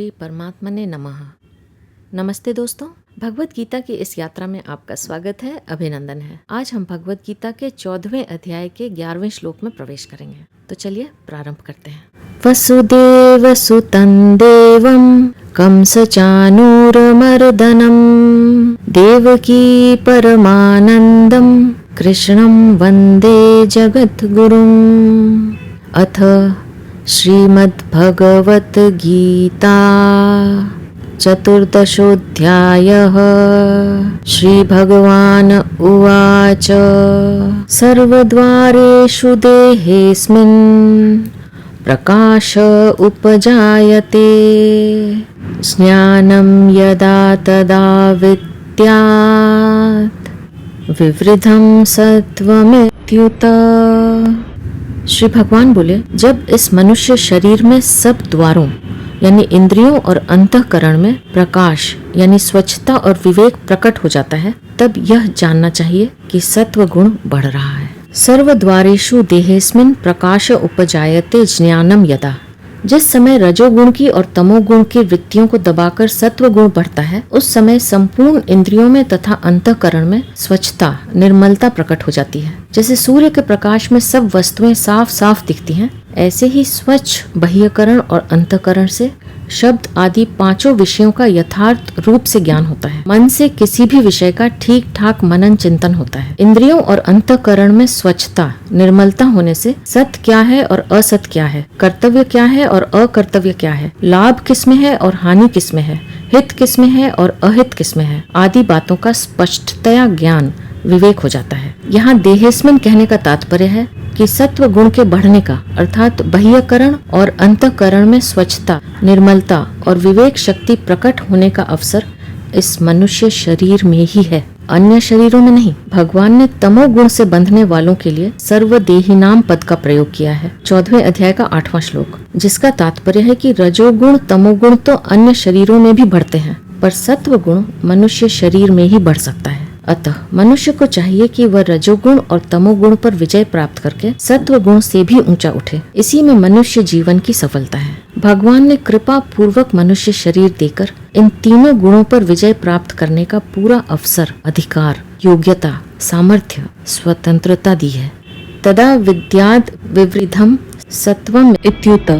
श्री परमात्मने नमः। नमस्ते दोस्तों, भगवत गीता की इस यात्रा में आपका स्वागत है, अभिनंदन है। आज हम भगवत गीता के 14वें अध्याय के 11वें श्लोक में प्रवेश करेंगे। तो चलिए प्रारंभ करते हैं। वसुदेव सुतं देवं कंसचानूरमर्दनं देवकी परमानंदं कृष्णं वंदे जगद्गुरुम्। अथ श्रीमद्भगवत गीता चतुर्दशोऽध्यायः। श्रीभगवान् उवाच सर्वद्वारेषु देहेऽस्मिन् प्रकाश उपजायते ज्ञानं यदा तदा विद्यात् विवृद्धं सत्वमित्युत। श्री भगवान बोले, जब इस मनुष्य शरीर में सब द्वारों यानी इंद्रियों और अंतःकरण में प्रकाश यानी स्वच्छता और विवेक प्रकट हो जाता है, तब यह जानना चाहिए कि सत्व गुण बढ़ रहा है। सर्वद्वारेषु देहेस्मिन् प्रकाश उपजायते ज्ञानम यदा। जिस समय रजोगुण की और तमोगुण की वृत्तियों को दबाकर सत्व गुण बढ़ता है, उस समय संपूर्ण इंद्रियों में तथा अंतःकरण में स्वच्छता निर्मलता प्रकट हो जाती है। जैसे सूर्य के प्रकाश में सब वस्तुएं साफ साफ दिखती हैं, ऐसे ही स्वच्छ बाह्यकरण और अंतःकरण से शब्द आदि पांचों विषयों का यथार्थ रूप से ज्ञान होता है। मन से किसी भी विषय का ठीक ठाक मनन चिंतन होता है। इंद्रियों और अंतःकरण में स्वच्छता निर्मलता होने से सत्य क्या है और असत्य क्या है, कर्तव्य क्या है और अकर्तव्य क्या है, लाभ किसमें है और हानि किसमें है, हित किसमें है और अहित किसमें है, आदि बातों का स्पष्टतया ज्ञान विवेक हो जाता है। यहाँ देहेस्मिन कहने का तात्पर्य है कि सत्व गुण के बढ़ने का अर्थात बाह्यकरण और अंतःकरण में स्वच्छता निर्मलता और विवेक शक्ति प्रकट होने का अवसर इस मनुष्य शरीर में ही है, अन्य शरीरों में नहीं। भगवान ने तमोगुण से बंधने वालों के लिए सर्वदेही नाम पद का प्रयोग किया है। 14वें अध्याय का 8वां श्लोक, जिसका तात्पर्य है कि रजोगुण तमोगुण तो अन्य शरीरों में भी बढ़ते हैं, पर सत्व गुण मनुष्य शरीर में ही बढ़ सकता है। अतः मनुष्य को चाहिए कि वह रजोगुण और तमोगुण पर विजय प्राप्त करके सत्व गुण से भी ऊंचा उठे। इसी में मनुष्य जीवन की सफलता है। भगवान ने कृपा पूर्वक मनुष्य शरीर देकर इन तीनों गुणों पर विजय प्राप्त करने का पूरा अवसर, अधिकार, योग्यता, सामर्थ्य, स्वतंत्रता दी है। तदा विद्याद् विवृद्धम सत्वम इत्युत।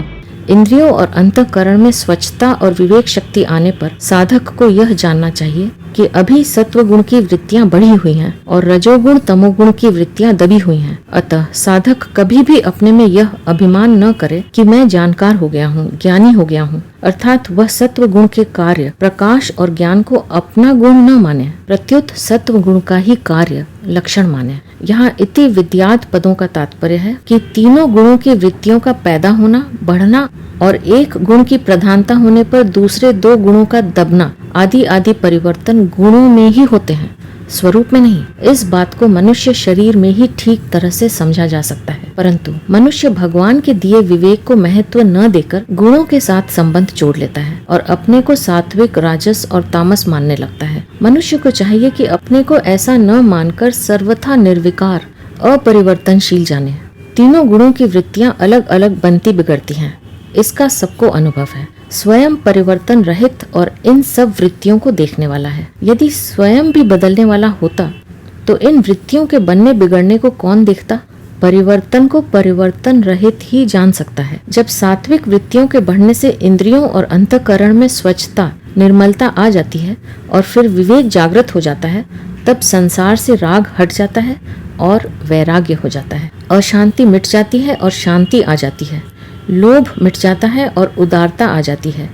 इंद्रियों और अंतःकरण में स्वच्छता और विवेक शक्ति आने पर साधक को यह जानना चाहिए कि अभी सत्व गुण की वृत्तियां बढ़ी हुई हैं और रजोगुण तमोगुण की वृत्तियां दबी हुई हैं। अतः साधक कभी भी अपने में यह अभिमान न करे कि मैं जानकार हो गया हूँ, ज्ञानी हो गया हूँ, अर्थात वह सत्व गुण के कार्य प्रकाश और ज्ञान को अपना गुण न माने, प्रत्युत सत्व गुण का ही कार्य लक्षण माने। यहाँ इति विद्यात् पदों का तात्पर्य है कि तीनों गुणों की वृत्तियों का पैदा होना, बढ़ना और एक गुण की प्रधानता होने पर दूसरे दो गुणों का दबना आदि आदि परिवर्तन गुणों में ही होते हैं, स्वरूप में नहीं। इस बात को मनुष्य शरीर में ही ठीक तरह से समझा जा सकता है, परंतु मनुष्य भगवान के दिए विवेक को महत्व न देकर गुणों के साथ संबंध जोड़ लेता है और अपने को सात्विक, राजस और तामस मानने लगता है। मनुष्य को चाहिए कि अपने को ऐसा न मानकर सर्वथा निर्विकार अपरिवर्तनशील जाने। तीनों गुणों की वृत्तियां अलग अलग बनती बिगड़ती हैं, इसका सबको अनुभव है। स्वयं परिवर्तन रहित और इन सब वृत्तियों को देखने वाला है। यदि स्वयं भी बदलने वाला होता तो इन वृत्तियों के बनने बिगड़ने को कौन देखता? परिवर्तन को परिवर्तन रहित ही जान सकता है। जब सात्विक वृत्तियों के बढ़ने से इंद्रियों और अंतःकरण में स्वच्छता निर्मलता आ जाती है और फिर विवेक जागृत हो जाता है, तब संसार से राग हट जाता है और वैराग्य हो जाता है। अशांति मिट जाती है और शांति आ जाती है। लोभ मिट जाता है और उदारता आ जाती है।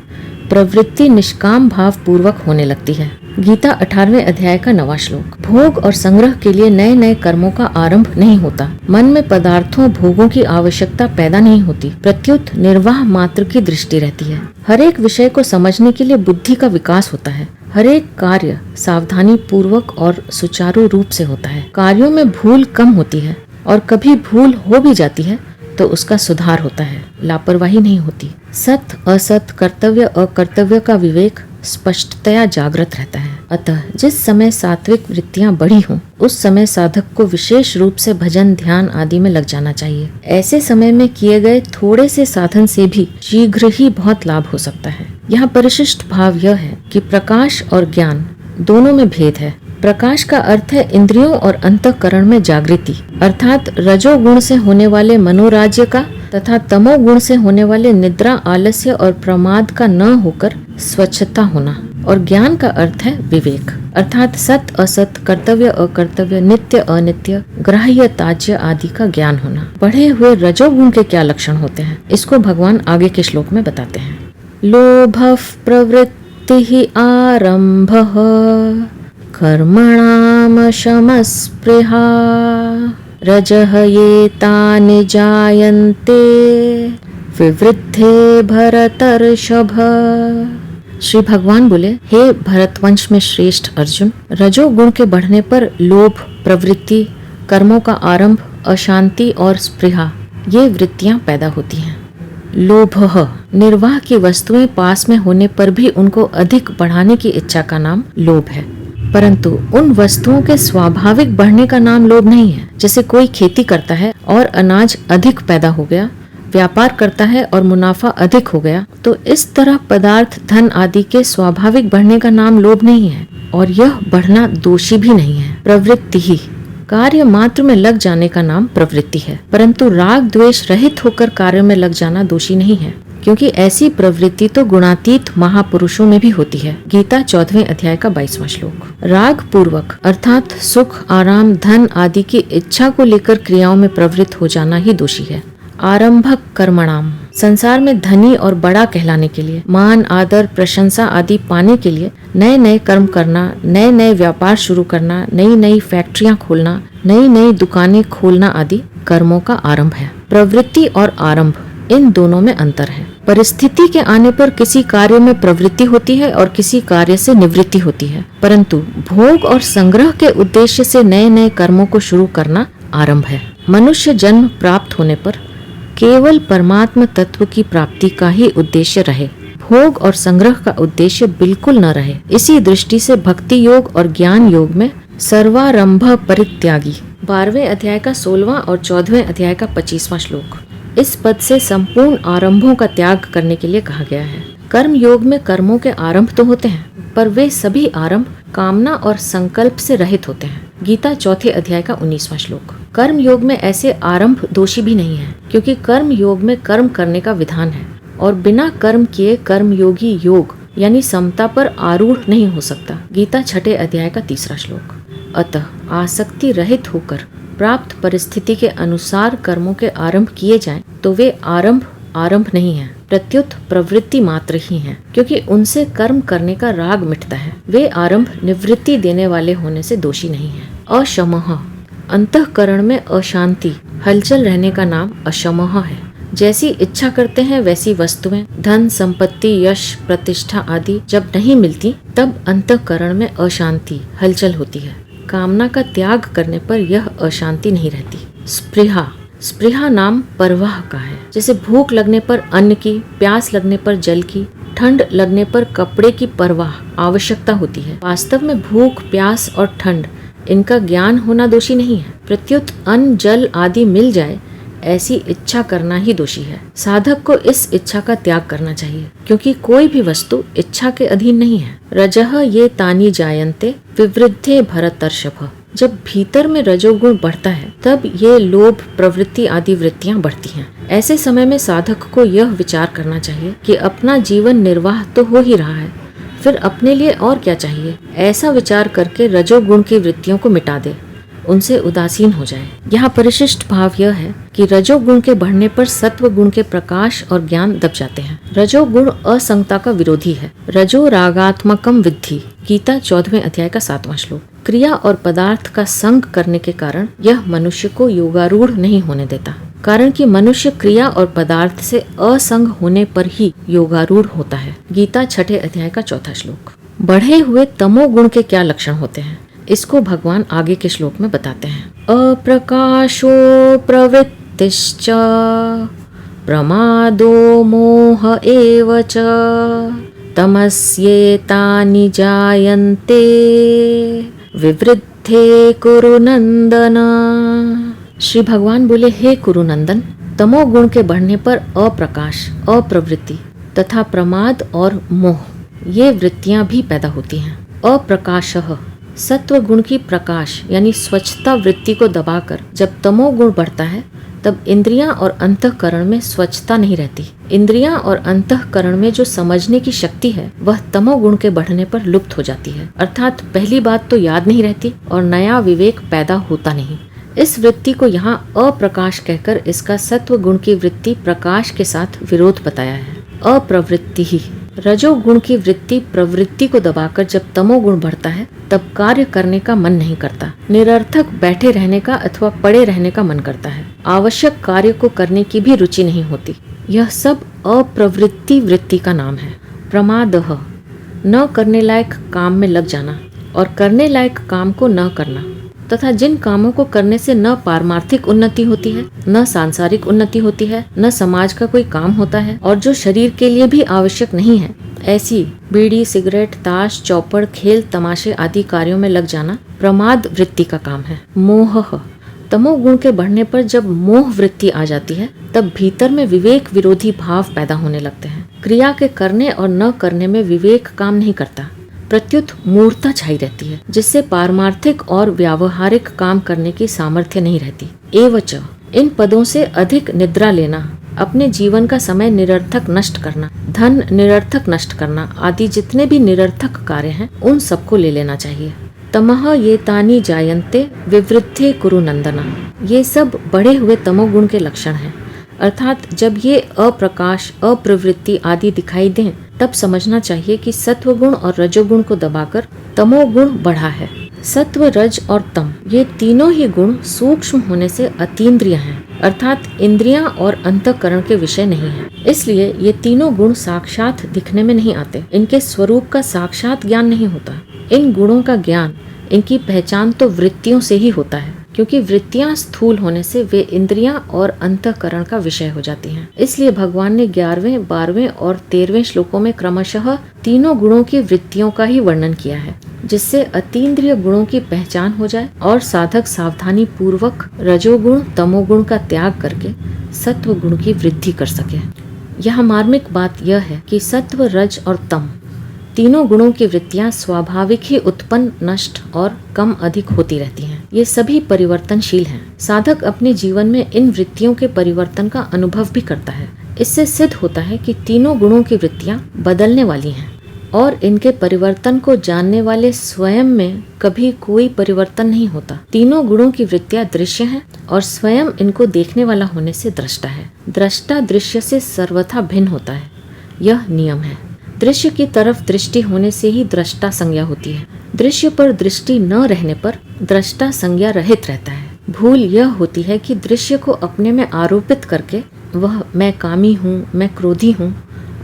प्रवृत्ति निष्काम भाव पूर्वक होने लगती है। गीता 18वें अध्याय का 9वां श्लोक, भोग और संग्रह के लिए नए नए कर्मों का आरंभ नहीं होता। मन में पदार्थों भोगों की आवश्यकता पैदा नहीं होती, प्रत्युत निर्वाह मात्र की दृष्टि रहती है। हर एक विषय को समझने के लिए बुद्धि का विकास होता है। हर एक कार्य सावधानी पूर्वक और सुचारू रूप से होता है। कार्यों में भूल कम होती है और कभी भूल हो भी जाती है तो उसका सुधार होता है, लापरवाही नहीं होती। सत्य असत्य, कर्तव्य अकर्तव्य का विवेक स्पष्टतया जागृत रहता है। अतः जिस समय सात्विक वृत्तियां बढ़ी हों, उस समय साधक को विशेष रूप से भजन ध्यान आदि में लग जाना चाहिए। ऐसे समय में किए गए थोड़े से साधन से भी शीघ्र ही बहुत लाभ हो सकता है। यहाँ परिशिष्ट भाव यह है कि प्रकाश और ज्ञान दोनों में भेद है। प्रकाश का अर्थ है इंद्रियों और अंतःकरण में जागृति, अर्थात रजोगुण से होने वाले मनोराज्य का तथा तमोगुण से होने वाले निद्रा, आलस्य और प्रमाद का न होकर स्वच्छता होना। और ज्ञान का अर्थ है विवेक, अर्थात सत असत, कर्तव्य अकर्तव्य, नित्य अनित्य, ग्राह्य त्याज्य आदि का ज्ञान होना। बढ़े हुए रजोगुण के क्या लक्षण होते हैं, इसको भगवान आगे के श्लोक में बताते हैं। लोभः प्रवृत्तिः आरम्भः कर्मणां शमस्पृहा रजः एतानि जायन्ते विवृद्धे भरतर्षभ। श्री भगवान बोले, हे भरतवंश में श्रेष्ठ अर्जुन, रजोगुण के बढ़ने पर लोभ, प्रवृत्ति, कर्मों का आरंभ, अशांति और स्पृहा ये वृत्तियां पैदा होती हैं। लोभः निर्वाह की वस्तुएं पास में होने पर भी उनको अधिक बढ़ाने की इच्छा का नाम लोभ है, परंतु उन वस्तुओं के स्वाभाविक बढ़ने का नाम लोभ नहीं है। जैसे कोई खेती करता है और अनाज अधिक पैदा हो गया, व्यापार करता है और मुनाफा अधिक हो गया, तो इस तरह पदार्थ, धन आदि के स्वाभाविक बढ़ने का नाम लोभ नहीं है, और यह बढ़ना दोषी भी नहीं है। प्रवृत्ति ही कार्य मात्र में लग जाने का नाम प्रवृत्ति है, परंतु राग द्वेष रहित होकर कार्य में लग जाना दोषी नहीं है, क्योंकि ऐसी प्रवृत्ति तो गुणातीत महापुरुषों में भी होती है। गीता 14वें अध्याय का 22वां श्लोक। राग पूर्वक अर्थात सुख, आराम, धन आदि की इच्छा को लेकर क्रियाओं में प्रवृत्त हो जाना ही दोषी है। आरंभक कर्मणाम संसार में धनी और बड़ा कहलाने के लिए, मान, आदर, प्रशंसा आदि पाने के लिए नए नए कर्म करना, नए नए व्यापार शुरू करना, नई नई फैक्ट्रियां खोलना, नई नई दुकानें खोलना आदि कर्मों का आरंभ है। प्रवृत्ति और आरंभ इन दोनों में अंतर है। परिस्थिति के आने पर किसी कार्य में प्रवृत्ति होती है और किसी कार्य से निवृत्ति होती है, परंतु भोग और संग्रह के उद्देश्य से नए नए कर्मों को शुरू करना आरंभ है। मनुष्य जन्म प्राप्त होने पर केवल परमात्म तत्व की प्राप्ति का ही उद्देश्य रहे, भोग और संग्रह का उद्देश्य बिल्कुल न रहे। इसी दृष्टि से भक्ति योग और ज्ञान योग में सर्वारंभ परित्यागी 12वें अध्याय का 16वां और 14वें अध्याय का 25वां श्लोक। इस पद से संपूर्ण आरंभों का त्याग करने के लिए कहा गया है। कर्म योग में कर्मों के आरंभ तो होते हैं, पर वे सभी आरंभ कामना और संकल्प से रहित होते हैं। गीता 4थे अध्याय का 19वां श्लोक। कर्म योग में ऐसे आरंभ दोषी भी नहीं है, क्योंकि कर्म योग में कर्म करने का विधान है और बिना कर्म किए कर्म योगी योग यानी समता पर आरूढ़ नहीं हो सकता। गीता 6ठे अध्याय का 3रा श्लोक। अतः आसक्ति रहित होकर प्राप्त परिस्थिति के अनुसार कर्मों के आरंभ किए जाएं, तो वे आरंभ नहीं है, प्रत्युत प्रवृत्ति मात्र ही है, क्योंकि उनसे कर्म करने का राग मिटता है। वे आरंभ निवृत्ति देने वाले होने से दोषी नहीं है। अशमः अंतःकरण में अशांति, हलचल रहने का नाम अशमः है। जैसी इच्छा करते हैं वैसी वस्तुएं, धन, संपत्ति, यश, प्रतिष्ठा आदि जब नहीं मिलती, तब अंतःकरण में अशांति, हलचल होती है। कामना का त्याग करने पर यह अशांति नहीं रहती। स्पृहा नाम परवाह का है। जैसे भूख लगने पर अन्न की, प्यास लगने पर जल की, ठंड लगने पर कपड़े की परवाह, आवश्यकता होती है। वास्तव में भूख, प्यास और ठंड इनका ज्ञान होना दोषी नहीं है, प्रत्युत अन्न, जल आदि मिल जाए ऐसी इच्छा करना ही दोषी है। साधक को इस इच्छा का त्याग करना चाहिए, क्योंकि कोई भी वस्तु इच्छा के अधीन नहीं है। रजः ये तानि जायन्ते विवृद्धे भरतर्षभ। जब भीतर में रजोगुण बढ़ता है, तब ये लोभ, प्रवृत्ति आदि वृत्तियां बढ़ती हैं। ऐसे समय में साधक को यह विचार करना चाहिए कि अपना जीवन निर्वाह तो हो ही रहा है, फिर अपने लिए और क्या चाहिए। ऐसा विचार करके रजोगुण की वृत्तियों को मिटा दे, उनसे उदासीन हो जाए। यहाँ परिशिष्ट भाव यह है कि रजोगुण के बढ़ने पर सत्व गुण के प्रकाश और ज्ञान दब जाते हैं। रजोगुण असंगता का विरोधी है। रजो रागात्मकम विद्धि। गीता 14वें अध्याय का 7वां श्लोक। क्रिया और पदार्थ का संग करने के कारण यह मनुष्य को योगारूढ़ नहीं होने देता, कारण कि मनुष्य क्रिया और पदार्थ से असंग होने पर ही योगारूढ़ होता है। गीता 6ठे अध्याय का 4था श्लोक। बढ़े हुए तमोगुण के क्या लक्षण होते हैं, इसको भगवान आगे के श्लोक में बताते हैं। अप्रकाशो प्रवृत्तिश्च प्रमादो मोह एव च तमस्येतानि जायन्ते विवृद्धे कुरु नंदन। श्री भगवान बोले, हे कुरुनंदन, तमोगुण के बढ़ने पर अप्रकाश, अप्रवृत्ति, तथा प्रमाद और मोह, ये वृत्तियां भी पैदा होती हैं। अप्रकाशः, सत्व गुण की प्रकाश यानी स्वच्छता वृत्ति को दबाकर जब तमोगुण बढ़ता है तब इंद्रियां और अंतःकरण में स्वच्छता नहीं रहती। इंद्रियां और अंतःकरण में जो समझने की शक्ति है वह तमोगुण के बढ़ने पर लुप्त हो जाती है, अर्थात पहली बात तो याद नहीं रहती और नया विवेक पैदा होता नहीं। इस वृत्ति को यहाँ अप्रकाश कहकर इसका सत्व गुण की वृत्ति प्रकाश के साथ विरोध बताया है। अप्रवृत्ति ही, रजोगुण की वृत्ति प्रवृत्ति को दबाकर जब तमोगुण बढ़ता है तब कार्य करने का मन नहीं करता, निरर्थक बैठे रहने का अथवा पड़े रहने का मन करता है, आवश्यक कार्य को करने की भी रुचि नहीं होती। यह सब अप्रवृत्ति वृत्ति का नाम है। प्रमादः, न करने लायक काम में लग जाना और करने लायक काम को न करना, तथा जिन कामों को करने से न पारमार्थिक उन्नति होती है, न सांसारिक उन्नति होती है, न समाज का कोई काम होता है और जो शरीर के लिए भी आवश्यक नहीं है, ऐसी बीड़ी, सिगरेट, ताश, चौपड़, खेल, तमाशे आदि कार्यों में लग जाना प्रमाद वृत्ति का काम है। मोह, तमोगुण के बढ़ने पर जब मोह वृत्ति आ जाती है तब भीतर में विवेक विरोधी भाव पैदा होने लगते हैं। क्रिया के करने और न करने में विवेक काम नहीं करता, प्रत्युत मूर्ता छाई रहती है, जिससे पारमार्थिक और व्यावहारिक काम करने की सामर्थ्य नहीं रहती। एवच, इन पदों से अधिक निद्रा लेना, अपने जीवन का समय निरर्थक नष्ट करना, धन निरर्थक नष्ट करना आदि जितने भी निरर्थक कार्य हैं उन सबको ले लेना चाहिए। तमह ये तानी जायन्ते विवृद्धे कुरु नंदना, ये सब बढ़े हुए तमोगुण के लक्षण हैं, अर्थात जब ये अप्रकाश, अप्रवृत्ति आदि दिखाई दें तब समझना चाहिए कि सत्वगुण और रजोगुण को दबाकर तमोगुण बढ़ा है। सत्व, रज और तम ये तीनों ही गुण सूक्ष्म होने से अतीन्द्रिय हैं, अर्थात इंद्रियां और अंतःकरण के विषय नहीं है। इसलिए ये तीनों गुण साक्षात दिखने में नहीं आते, इनके स्वरूप का साक्षात ज्ञान नहीं होता। इन गुणों का ज्ञान, इनकी पहचान तो वृत्तियों से ही होता है, क्योंकि वृत्तियां स्थूल होने से वे इंद्रियां और अंतःकरण का विषय हो जाती हैं। इसलिए भगवान ने 11वें, 12वें और 13वें श्लोकों में क्रमशः तीनों गुणों की वृत्तियों का ही वर्णन किया है, जिससे अतीन्द्रिय गुणों की पहचान हो जाए और साधक सावधानी पूर्वक रजोगुण, तमोगुण का त्याग करके सत्व गुण की वृद्धि कर सके। यह मार्मिक बात यह है कि सत्व, रज और तम तीनों गुणों की वृत्तियां स्वाभाविक ही उत्पन्न, नष्ट और कम अधिक होती रहती हैं। ये सभी परिवर्तनशील हैं। साधक अपने जीवन में इन वृत्तियों के परिवर्तन का अनुभव भी करता है। इससे सिद्ध होता है कि तीनों गुणों की वृत्तियां बदलने वाली हैं और इनके परिवर्तन को जानने वाले स्वयं में कभी कोई परिवर्तन नहीं होता। तीनों गुणों की वृत्तियां दृश्य हैं और स्वयं इनको देखने वाला होने से दृष्टा है। दृष्टा दृश्य से सर्वथा भिन्न होता है, यह नियम है। दृश्य की तरफ दृष्टि होने से ही दृष्टा संज्ञा होती है। दृश्य पर दृष्टि न रहने पर दृष्टा संज्ञा रहित रहता है। भूल यह होती है कि दृश्य को अपने में आरोपित करके वह मैं कामी हूँ, मैं क्रोधी हूँ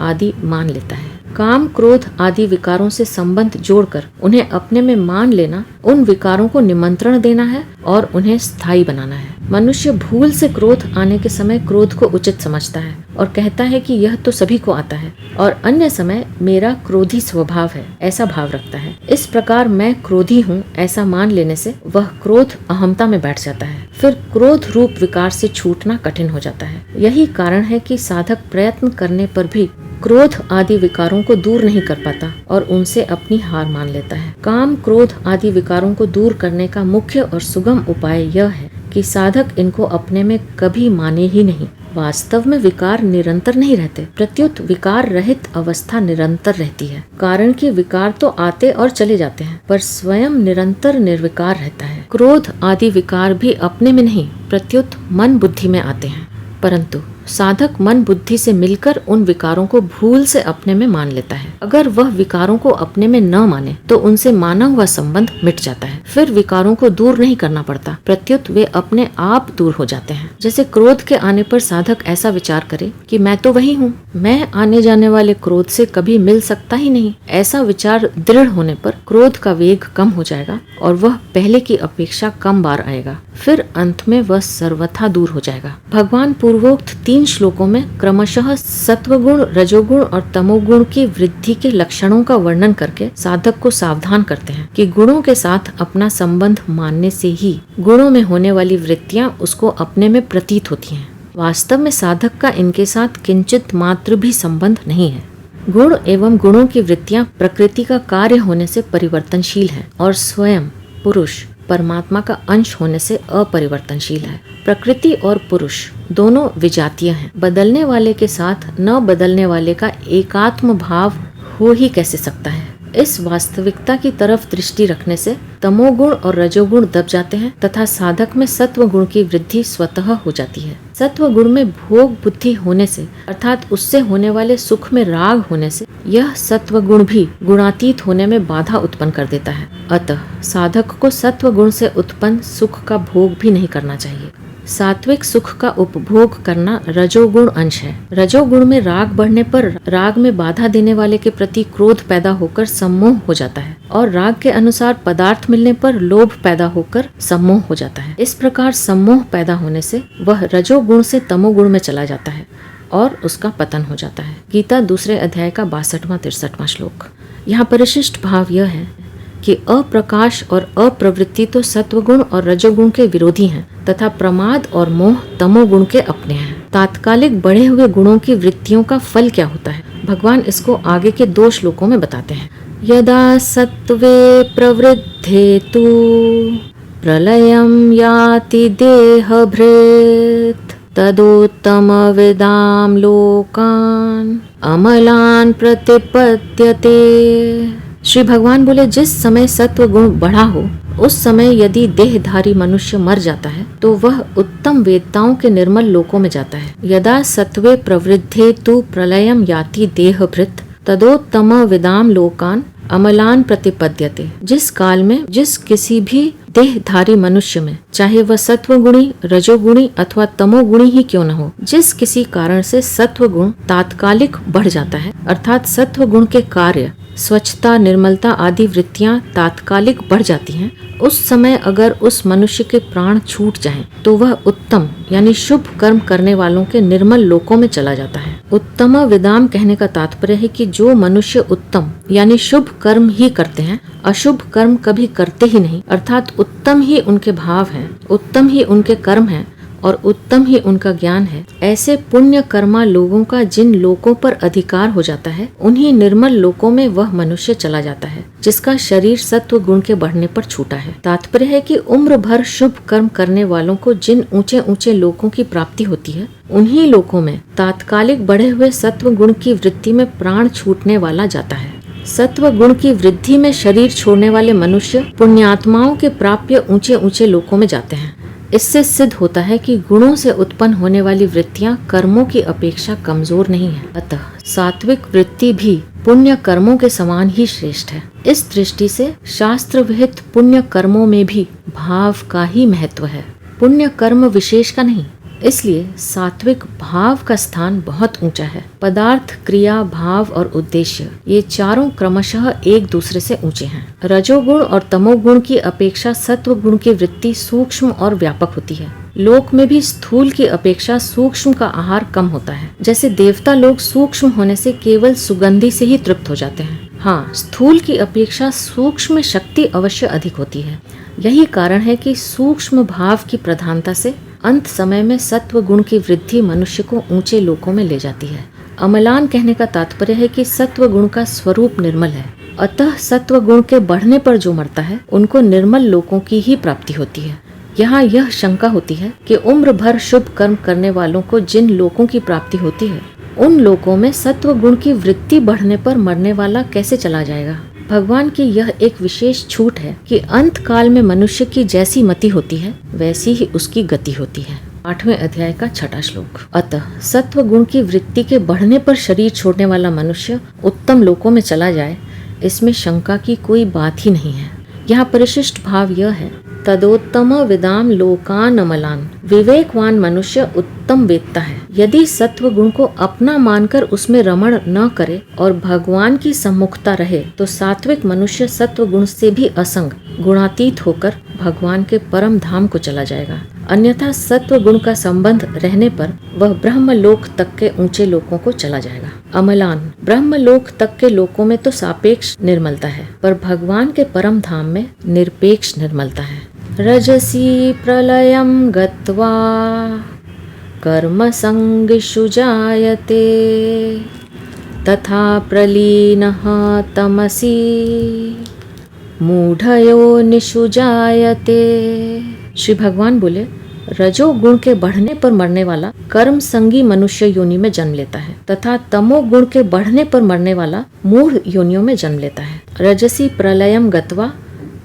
आदि मान लेता है। काम, क्रोध आदि विकारों से संबंध जोड़कर उन्हें अपने में मान लेना, उन विकारों को निमंत्रण देना है और उन्हें स्थायी बनाना है। मनुष्य भूल से क्रोध आने के समय क्रोध को उचित समझता है और कहता है कि यह तो सभी को आता है, और अन्य समय मेरा क्रोधी स्वभाव है ऐसा भाव रखता है। इस प्रकार मैं क्रोधी हूँ ऐसा मान लेने से वह क्रोध अहमता में बैठ जाता है। फिर क्रोध रूप विकार से छूटना कठिन हो जाता है। यही कारण है कि साधक प्रयत्न करने पर भी क्रोध आदि विकारों को दूर नहीं कर पाता और उनसे अपनी हार मान लेता है। काम, क्रोध आदि विकारों को दूर करने का मुख्य और सुगम उपाय यह है कि साधक इनको अपने में कभी माने ही नहीं। वास्तव में विकार निरंतर नहीं रहते, प्रत्युत विकार रहित अवस्था निरंतर रहती है। कारण कि विकार तो आते और चले जाते हैं, पर स्वयं निरंतर निर्विकार रहता है। क्रोध आदि विकार भी अपने में नहीं, प्रत्युत मन बुद्धि में आते हैं, परंतु साधक मन बुद्धि से मिलकर उन विकारों को भूल से अपने में मान लेता है। अगर वह विकारों को अपने में न माने तो उनसे माना हुआ संबंध मिट जाता है। फिर विकारों को दूर नहीं करना पड़ता, प्रत्युत वे अपने आप दूर हो जाते हैं। जैसे क्रोध के आने पर साधक ऐसा विचार करे कि मैं तो वही हूँ, मैं आने जाने वाले क्रोध से कभी मिल सकता ही नहीं। ऐसा विचार दृढ़ होने पर क्रोध का वेग कम हो जाएगा और वह पहले की अपेक्षा कम बार आएगा। फिर अंत में वह सर्वथा दूर हो जाएगा। भगवान पूर्वोक्त 3 श्लोकों में क्रमशः सत्वगुण, रजोगुण और तमोगुण की वृद्धि के लक्षणों का वर्णन करके साधक को सावधान करते हैं कि गुणों के साथ अपना संबंध मानने से ही गुणों में होने वाली वृत्तियां उसको अपने में प्रतीत होती हैं। वास्तव में साधक का इनके साथ किंचित मात्र भी संबंध नहीं है। गुण एवं गुणों की वृत्तियां प्रकृति का कार्य होने से परिवर्तनशील है और स्वयं पुरुष परमात्मा का अंश होने से अपरिवर्तनशील है। प्रकृति और पुरुष दोनों विजातीय हैं। बदलने वाले के साथ न बदलने वाले का एकात्म भाव हो ही कैसे सकता है। इस वास्तविकता की तरफ दृष्टि रखने से तमोगुण और रजोगुण दब जाते हैं तथा साधक में सत्व गुण की वृद्धि स्वतः हो जाती है। सत्व गुण में भोग बुद्धि होने से अर्थात उससे होने वाले सुख में राग होने से यह सत्व गुण भी गुणातीत होने में बाधा उत्पन्न कर देता है। अतः साधक को सत्व गुण से उत्पन्न सुख का भोग भी नहीं करना चाहिए। सात्विक सुख का उपभोग करना रजोगुण अंश है। रजोगुण में राग बढ़ने पर राग में बाधा देने वाले के प्रति क्रोध पैदा होकर सम्मोह हो जाता है और राग के अनुसार पदार्थ मिलने पर लोभ पैदा होकर सम्मोह हो जाता है। इस प्रकार सम्मोह पैदा होने से वह रजोगुण से तमोगुण में चला जाता है और उसका पतन हो जाता है। गीता 2 अध्याय का 62-63वां श्लोक। यहाँ परिशिष्ट भाव यह है कि अप्रकाश और अप्रवृत्ति तो सत्वगुण और रजोगुण के विरोधी हैं तथा प्रमाद और मोह तमोगुण के अपने हैं। तात्कालिक बढ़े हुए गुणों की वृत्तियों का फल क्या होता है, भगवान इसको आगे के 2 श्लोकों में बताते हैं। यदा सत्वे प्रवृद्धे तु प्रलयं याति देहभृत् तदोत्तम विदाम लोकान अमलान प्रतिपद्यते। श्री भगवान बोले, जिस समय सत्व गुण बढ़ा हो उस समय यदि देहधारी मनुष्य मर जाता है तो वह उत्तम वेदताओं के निर्मल लोकों में जाता है। यदा सत्वे प्रवृद्धे तु प्रलयम याति देहभृत् तदोत्तम विदाम लोकान अमलान प्रतिपद्यते। जिस काल में जिस किसी भी देहधारी मनुष्य में, चाहे वह सत्वगुणी रजोगुणी अथवा तमोगुणी ही क्यों न हो, जिस किसी कारण से सत्वगुण तात्कालिक बढ़ जाता है अर्थात सत्वगुण के कार्य स्वच्छता निर्मलता आदि वृत्तियां तात्कालिक बढ़ जाती हैं, उस समय अगर उस मनुष्य के प्राण छूट जाएं तो वह उत्तम यानी शुभ कर्म करने वालों के निर्मल लोकों में चला जाता है। उत्तम विदाम कहने का तात्पर्य है कि जो मनुष्य उत्तम यानी शुभ कर्म ही करते हैं, अशुभ कर्म कभी करते ही नहीं, अर्थात उत्तम ही उनके भाव हैं, उत्तम ही उनके कर्म हैं और उत्तम ही उनका ज्ञान है, ऐसे पुण्य कर्मा लोगों का जिन लोकों पर अधिकार हो जाता है उन्हीं निर्मल लोकों में वह मनुष्य चला जाता है जिसका शरीर सत्व गुण के बढ़ने पर छूटा है। तात्पर्य है कि उम्र भर शुभ कर्म करने वालों को जिन ऊंचे ऊंचे लोकों की प्राप्ति होती है उन्हीं लोकों में तात्कालिक बढ़े हुए सत्व गुण की वृत्ति में प्राण छूटने वाला जाता है। सत्व गुण की वृद्धि में शरीर छोड़ने वाले मनुष्य पुण्यात्माओं के प्राप्य ऊंचे ऊंचे लोकों में जाते हैं। इससे सिद्ध होता है कि गुणों से उत्पन्न होने वाली वृत्तियां कर्मों की अपेक्षा कमजोर नहीं है। अतः सात्विक वृत्ति भी पुण्य कर्मों के समान ही श्रेष्ठ है। इस दृष्टि से शास्त्र विहित पुण्य कर्मों में भी भाव का ही महत्व है, पुण्य कर्म विशेष का नहीं। इसलिए सात्विक भाव का स्थान बहुत ऊंचा है। पदार्थ क्रिया भाव और उद्देश्य ये चारों क्रमशः एक दूसरे से ऊंचे हैं। रजोगुण और तमोगुण की अपेक्षा सत्व गुण की वृत्ति सूक्ष्म और व्यापक होती है। लोक में भी स्थूल की अपेक्षा सूक्ष्म का आहार कम होता है। जैसे देवता लोग सूक्ष्म होने से केवल सुगंधि से ही तृप्त हो जाते हैं, हाँ स्थूल की अपेक्षा सूक्ष्म शक्ति अवश्य अधिक होती है। यही कारण है कि सूक्ष्म भाव की प्रधानता से अंत समय में सत्व गुण की वृद्धि मनुष्य को ऊंचे लोकों में ले जाती है। अमलान कहने का तात्पर्य है कि सत्व गुण का स्वरूप निर्मल है, अतः सत्व गुण के बढ़ने पर जो मरता है उनको निर्मल लोकों की ही प्राप्ति होती है। यहाँ यह शंका होती है कि उम्र भर शुभ कर्म करने वालों को जिन लोकों की प्राप्ति होती है उन लोकों में सत्व गुण की वृत्ति बढ़ने पर मरने वाला कैसे चला जाएगा। भगवान की यह एक विशेष छूट है कि अंत काल में मनुष्य की जैसी मति होती है वैसी ही उसकी गति होती है। 8वें अध्याय का 6वां श्लोक। अतः सत्व गुण की वृत्ति के बढ़ने पर शरीर छोड़ने वाला मनुष्य उत्तम लोकों में चला जाए, इसमें शंका की कोई बात ही नहीं है। यहाँ परिशिष्ट भाव यह है, तदोत्तम विदाम लोकान अमलान। विवेकवान मनुष्य उत्तम वेदता है। यदि सत्व गुण को अपना मानकर उसमें रमण न करे और भगवान की सम्मुखता रहे तो सात्विक मनुष्य सत्व गुण से भी असंग गुणातीत होकर भगवान के परम धाम को चला जाएगा। अन्यथा सत्व गुण का संबंध रहने पर वह ब्रह्मलोक तक के ऊंचे लोकों को चला जाएगा। अमलान ब्रह्मलोक तक के लोकों में तो सापेक्ष निर्मलता है, पर भगवान के परम धाम में निरपेक्ष निर्मलता है। रजसी प्रलयम गत्वा कर्म संगिषु जायते तथा प्रलीनः तमसि मूढ़योनिषु जायते। श्री भगवान बोले, रजोगुण के बढ़ने पर मरने वाला कर्म संगी मनुष्य योनि में जन्म लेता है तथा तमोगुण के बढ़ने पर मरने वाला मूढ़ योनियों में जन्म लेता है। रजसी प्रलयम गत्वा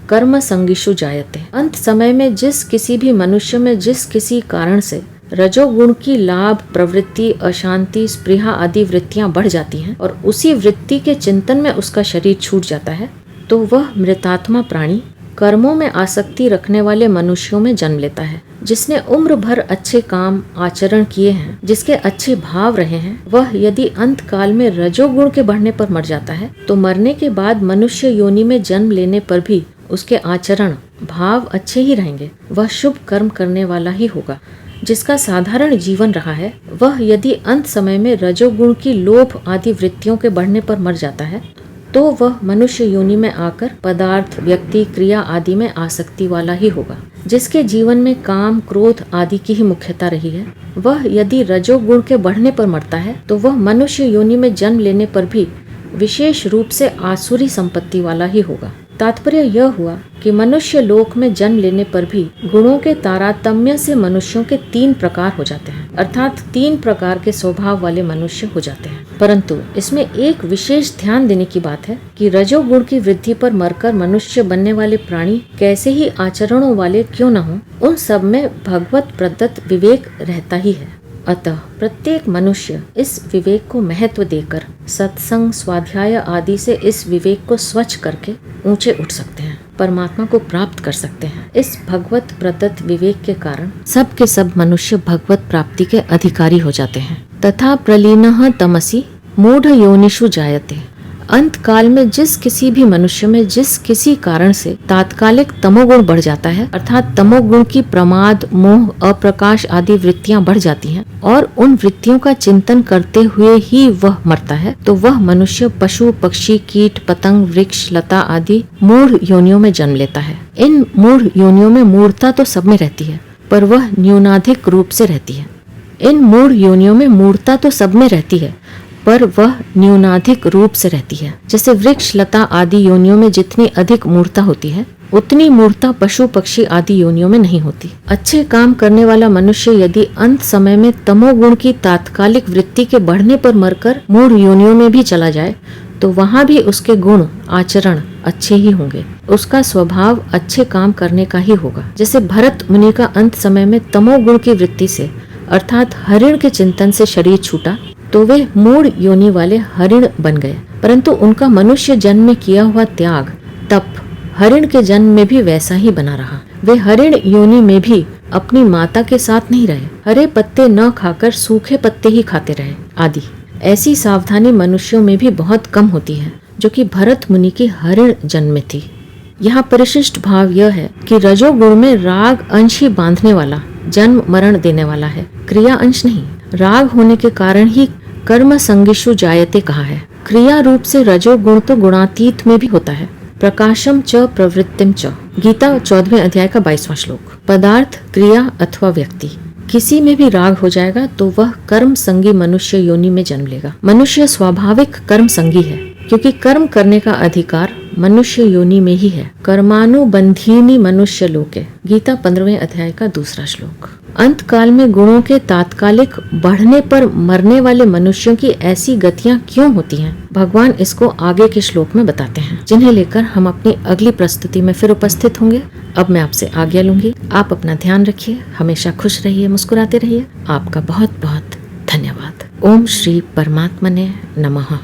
कर्म संगिषु जायते। अंत समय में जिस किसी भी मनुष्य में जिस किसी कारण से रजोगुण की लाभ, प्रवृत्ति, अशांति, स्पृहा आदि वृत्तियां बढ़ जाती हैं और उसी वृत्ति के चिंतन में उसका शरीर छूट जाता है, तो वह मृतात्मा प्राणी कर्मों में आसक्ति रखने वाले मनुष्यों में जन्म लेता है। जिसने उम्र भर अच्छे काम आचरण किए हैं, जिसके अच्छे भाव रहे हैं, वह यदि अंत काल में रजोगुण के बढ़ने पर मर जाता है तो मरने के बाद मनुष्य योनि में जन्म लेने पर भी उसके आचरण भाव अच्छे ही रहेंगे। वह शुभ कर्म करने वाला ही होगा। जिसका साधारण जीवन रहा है, वह यदि अंत समय में रजोगुण की लोभ आदि वृत्तियों के बढ़ने पर मर जाता है तो वह मनुष्य योनि में आकर पदार्थ, व्यक्ति, क्रिया आदि में आसक्ति वाला ही होगा। जिसके जीवन में काम, क्रोध आदि की ही मुख्यता रही है, वह यदि रजोगुण के बढ़ने पर मरता है तो वह मनुष्य योनि में जन्म लेने पर भी विशेष रूप से आसुरी संपत्ति वाला ही होगा। तात्पर्य यह हुआ कि मनुष्य लोक में जन्म लेने पर भी गुणों के तारतम्य से मनुष्यों के 3 प्रकार हो जाते हैं, अर्थात 3 प्रकार के स्वभाव वाले मनुष्य हो जाते हैं। परंतु इसमें एक विशेष ध्यान देने की बात है कि रजोगुण की वृद्धि पर मरकर मनुष्य बनने वाले प्राणी कैसे ही आचरणों वाले क्यों न हो, उन सब में भगवत प्रदत्त विवेक रहता ही है। अतः प्रत्येक मनुष्य इस विवेक को महत्व देकर सत्संग, स्वाध्याय आदि से इस विवेक को स्वच्छ करके ऊंचे उठ सकते हैं, परमात्मा को प्राप्त कर सकते हैं। इस भगवत प्रदत्त विवेक के कारण सब के सब मनुष्य भगवत प्राप्ति के अधिकारी हो जाते हैं। तथा प्रलीनः तमसि मूढ़ योनिषु जायते। अंत काल में जिस किसी भी मनुष्य में जिस किसी कारण से तात्कालिक तमोगुण बढ़ जाता है, अर्थात तमोगुण की प्रमाद, मोह, अप्रकाश आदि वृत्तियां बढ़ जाती हैं और उन वृत्तियों का चिंतन करते हुए ही वह मरता है, तो वह मनुष्य पशु, पक्षी, कीट, पतंग, वृक्ष, लता आदि मूढ़ योनियों में जन्म लेता है। इन मूढ़ योनियों में मूढ़ता तो सब में रहती है, पर वह न्यूनाधिक रूप से रहती है। इन मूढ़ योनियों में मूढ़ता तो सब में रहती है, पर वह न्यूनाधिक रूप से रहती है। जैसे वृक्ष, लता आदि योनियों में जितनी अधिक मूर्ता होती है, उतनी मूर्ता पशु, पक्षी आदि योनियों में नहीं होती। अच्छे काम करने वाला मनुष्य यदि अंत समय में तमोगुण की तात्कालिक वृत्ति के बढ़ने पर मरकर मूढ़ योनियों में भी चला जाए तो वहाँ भी उसके गुण, आचरण अच्छे ही होंगे। उसका स्वभाव अच्छे काम करने का ही होगा। जैसे भरत मुनि का अंत समय में तमोगुण की वृत्ति से, अर्थात हरिण के चिंतन से शरीर छूटा तो वे मूढ़ योनि वाले हरिण बन गए, परंतु उनका मनुष्य जन्म में किया हुआ त्याग, तप हरिण के जन्म में भी वैसा ही बना रहा। वे हरिण योनि में भी अपनी माता के साथ नहीं रहे, हरे पत्ते न खाकर सूखे पत्ते ही खाते रहे आदि। ऐसी सावधानी मनुष्यों में भी बहुत कम होती है, जो कि भरत मुनि की हरिण जन्म में थी। यहाँ परिशिष्ट भाव यह है कि रजोगुण में राग अंश ही बांधने वाला, जन्म मरण देने वाला है, क्रिया अंश नहीं। राग होने के कारण ही कर्म संगिषु जायते कहा है। क्रिया रूप से रजोगुण तो गुणातीत में भी होता है। प्रकाशम च प्रवृत्तिम च, गीता 14वें अध्याय का 22वां श्लोक। पदार्थ, क्रिया अथवा व्यक्ति किसी में भी राग हो जाएगा तो वह कर्म संगी मनुष्य योनि में जन्म लेगा। मनुष्य स्वाभाविक कर्म संगी है, क्योंकि कर्म करने का अधिकार मनुष्य योनि में ही है। कर्मानुबंधीनि मनुष्य लोके, गीता 15वें अध्याय का 2वां श्लोक। अंत काल में गुणों के तात्कालिक बढ़ने पर मरने वाले मनुष्यों की ऐसी गतियां क्यों होती हैं, भगवान इसको आगे के श्लोक में बताते हैं, जिन्हें लेकर हम अपनी अगली प्रस्तुति में फिर उपस्थित होंगे। अब मैं आपसे आज्ञा लूंगी। आप अपना ध्यान रखिए, हमेशा खुश रहिए, मुस्कुराते रहिए। आपका बहुत बहुत धन्यवाद। ओम श्री परमात्मने नमः।